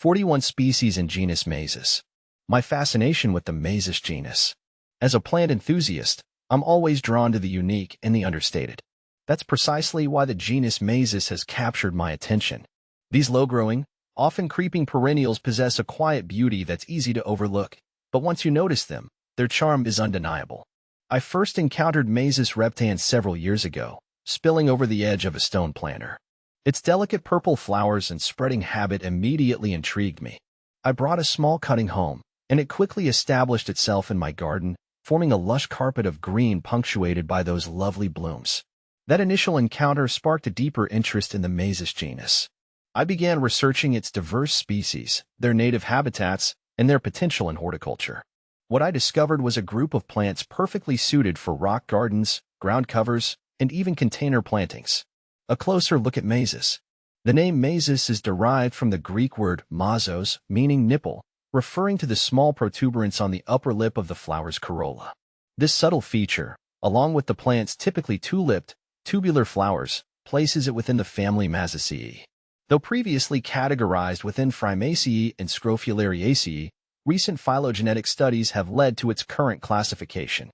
41 species in genus Mazus. My fascination with the Mazus genus. As a plant enthusiast, I'm always drawn to the unique and the understated. That's precisely why the genus Mazus has captured my attention. These low-growing, often creeping perennials possess a quiet beauty that's easy to overlook, but once you notice them, their charm is undeniable. I first encountered Mazus reptans several years ago, spilling over the edge of a stone planter. Its delicate purple flowers and spreading habit immediately intrigued me. I brought a small cutting home, and it quickly established itself in my garden, forming a lush carpet of green punctuated by those lovely blooms. That initial encounter sparked a deeper interest in the Mazus genus. I began researching its diverse species, their native habitats, and their potential in horticulture. What I discovered was a group of plants perfectly suited for rock gardens, ground covers, and even container plantings. A closer look at Mazus. The name Mazus is derived from the Greek word mazos, meaning nipple, referring to the small protuberance on the upper lip of the flower's corolla. This subtle feature, along with the plant's typically two-lipped, tubular flowers, places it within the family Mazusaceae. Though previously categorized within Phrymaceae and Scrophulariaceae, recent phylogenetic studies have led to its current classification.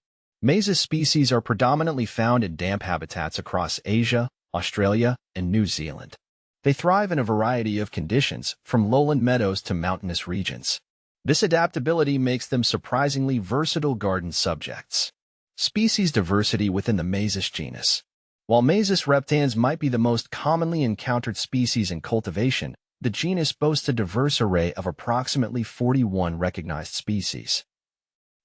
Mazus species are predominantly found in damp habitats across Asia, Australia, and New Zealand. They thrive in a variety of conditions, from lowland meadows to mountainous regions. This adaptability makes them surprisingly versatile garden subjects. Species diversity within the Mazus genus. While Mazus reptans might be the most commonly encountered species in cultivation, the genus boasts a diverse array of approximately 41 recognized species.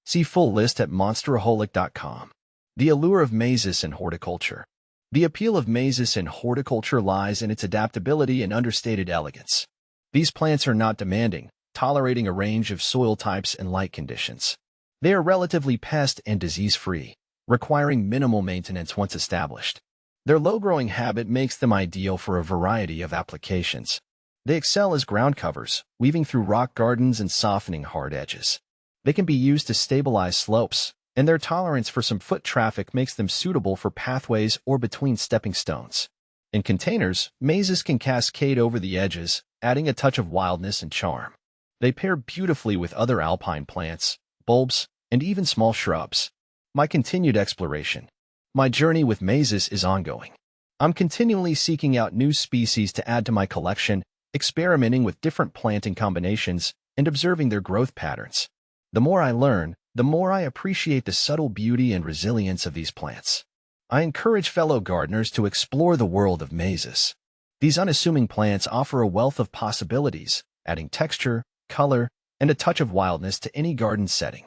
See full list at monsteraholic.com. The allure of Mazus in horticulture. The appeal of Mazus in horticulture lies in its adaptability and understated elegance. These plants are not demanding, tolerating a range of soil types and light conditions. They are relatively pest and disease-free, requiring minimal maintenance once established. Their low-growing habit makes them ideal for a variety of applications. They excel as ground covers, weaving through rock gardens and softening hard edges. They can be used to stabilize slopes, and their tolerance for some foot traffic makes them suitable for pathways or between stepping stones. In containers, Mazus can cascade over the edges, adding a touch of wildness and charm. They pair beautifully with other alpine plants, bulbs, and even small shrubs. My continued exploration. My journey with Mazus is ongoing. I'm continually seeking out new species to add to my collection, experimenting with different planting combinations, and observing their growth patterns. The more I learn, the more I appreciate the subtle beauty and resilience of these plants. I encourage fellow gardeners to explore the world of Mazus. These unassuming plants offer a wealth of possibilities, adding texture, color, and a touch of wildness to any garden setting.